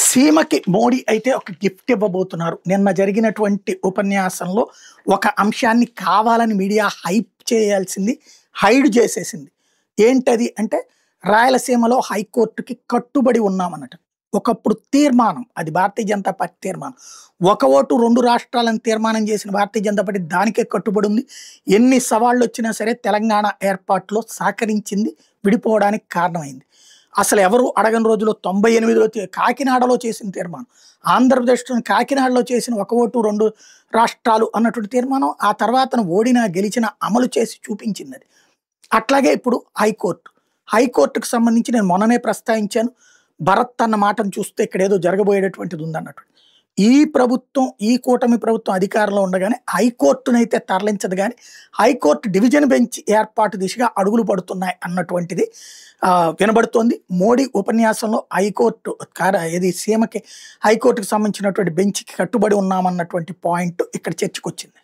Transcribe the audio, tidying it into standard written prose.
సీమకి మోడీ అయితే ఒక గిఫ్ట్ ఇవ్వబోతున్నారు. నిన్న జరిగినటువంటి ఉపన్యాసంలో ఒక అంశాన్ని కావాలని మీడియా హైప్ చేయాల్సింది హైడ్ చేసేసింది. ఏంటది అంటే రాయలసీమలో హైకోర్టుకి కట్టుబడి ఉన్నామన్నట. ఒకప్పుడు తీర్మానం, అది భారతీయ జనతా పార్టీ తీర్మానం. ఒక ఓటు 2 రాష్ట్రాలను తీర్మానం చేసిన భారతీయ జనతా పార్టీ దానికే కట్టుబడి ఉంది. ఎన్ని సవాళ్ళు వచ్చినా సరే తెలంగాణ ఏర్పాటులో సహకరించింది, విడిపోవడానికి కారణమైంది. అసలు ఎవరు అడగని రోజుల్లో 98లో కాకినాడలో చేసిన తీర్మానం, ఆంధ్రప్రదేశ్లోని కాకినాడలో చేసిన ఒక ఓటు 2 రాష్ట్రాలు అన్నటువంటి తీర్మానం ఆ తర్వాత ఓడినా గెలిచిన అమలు చేసి చూపించింది అది. అట్లాగే ఇప్పుడు హైకోర్టుకు సంబంధించి నేను మొన్ననే ప్రస్తావించాను. భరత్ అన్న మాటను చూస్తే ఇక్కడ ఏదో జరగబోయేటటువంటిది ఉందన్నట్టు. ఈ ప్రభుత్వం, ఈ కూటమి ప్రభుత్వం అధికారంలో ఉండగానే హైకోర్టునైతే తరలించదు, కానీ హైకోర్టు డివిజన్ బెంచ్ ఏర్పాటు దిశగా అడుగులు పడుతున్నాయి అన్నటువంటిది వినబడుతోంది. మోడీ ఉపన్యాసంలో హైకోర్టు ఇది సీమకి హైకోర్టుకు సంబంధించినటువంటి బెంచ్కి కట్టుబడి ఉన్నామన్నటువంటి పాయింట్ ఇక్కడ చర్చకొచ్చింది.